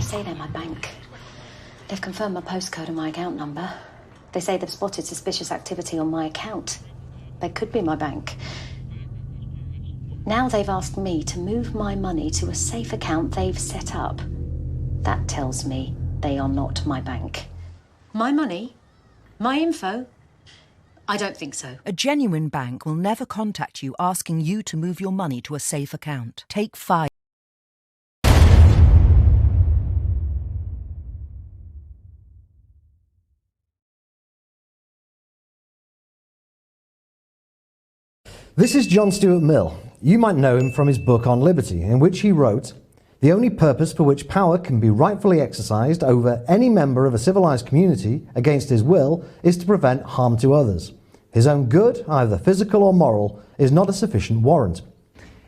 say they're my bank. They've confirmed my postcode and my account number. They say they've spotted suspicious activity on my account. They could be my bank. Now they've asked me to move my money to a safe account they've set up. That tells me they are not my bank. My money? My info? I don't think so. A genuine bank will never contact you asking you to move your money to a safe account. Take 5. This is John Stuart Mill. You might know him from his book On Liberty, in which he wrote, "The only purpose for which power can be rightfully exercised over any member of a civilized community against his will is to prevent harm to others. His own good, either physical or moral, is not a sufficient warrant."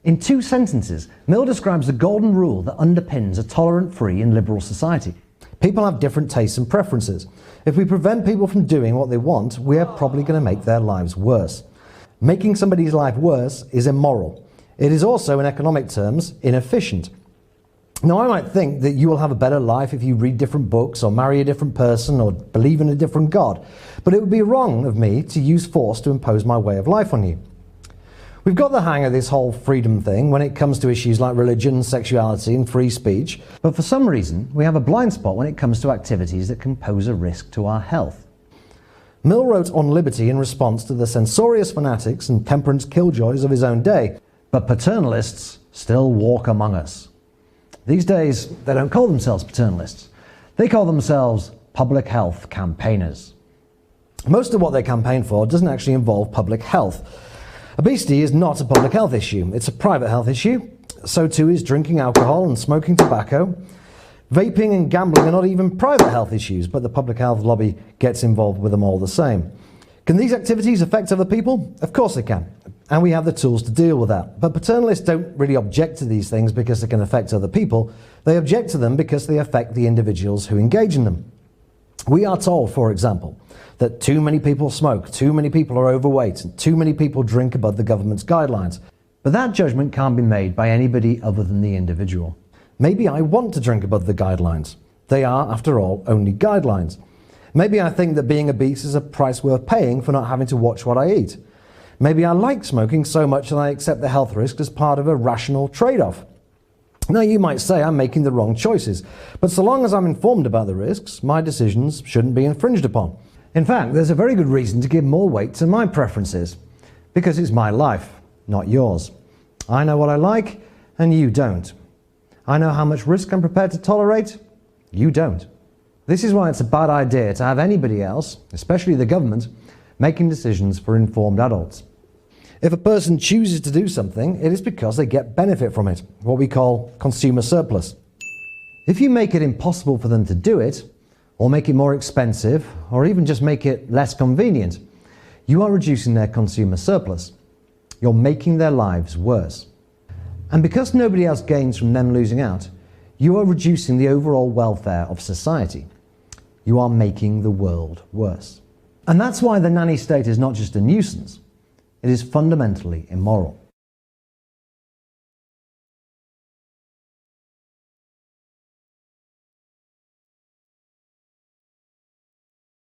In 2 sentences, Mill describes the golden rule that underpins a tolerant, free and liberal society. People have different tastes and preferences. If we prevent people from doing what they want, we are probably going to make their lives worse. Making somebody's life worse is immoral. It is also, in economic terms, inefficient. Now, I might think that you will have a better life if you read different books or marry a different person or believe in a different God, but it would be wrong of me to use force to impose my way of life on you. We've got the hang of this whole freedom thing when it comes to issues like religion, sexuality and free speech, but for some reason we have a blind spot when it comes to activities that can pose a risk to our health. Mill wrote On Liberty in response to the censorious fanatics and temperance killjoys of his own day, but paternalists still walk among us. These days, they don't call themselves paternalists. They call themselves public health campaigners. Most of what they campaign for doesn't actually involve public health. Obesity is not a public health issue. It's a private health issue. So too is drinking alcohol and smoking tobacco. Vaping and gambling are not even private health issues, but the public health lobby gets involved with them all the same. Can these activities affect other people? Of course they can, and we have the tools to deal with that. But paternalists don't really object to these things because they can affect other people. They object to them because they affect the individuals who engage in them. We are told, for example, that too many people smoke, too many people are overweight, and too many people drink above the government's guidelines. But that judgment can't be made by anybody other than the individual. Maybe I want to drink above the guidelines. They are, after all, only guidelines. Maybe I think that being obese is a price worth paying for not having to watch what I eat. Maybe I like smoking so much that I accept the health risk as part of a rational trade-off. Now, you might say I'm making the wrong choices, but so long as I'm informed about the risks, my decisions shouldn't be infringed upon. In fact, there's a very good reason to give more weight to my preferences, because it's my life, not yours. I know what I like, and you don't. I know how much risk I'm prepared to tolerate. You don't. This is why it's a bad idea to have anybody else, especially the government, making decisions for informed adults. If a person chooses to do something, it is because they get benefit from it, what we call consumer surplus. If you make it impossible for them to do it, or make it more expensive, or even just make it less convenient, you are reducing their consumer surplus. You're making their lives worse. And because nobody else gains from them losing out, you are reducing the overall welfare of society. You are making the world worse. And that's why the nanny state is not just a nuisance, it is fundamentally immoral.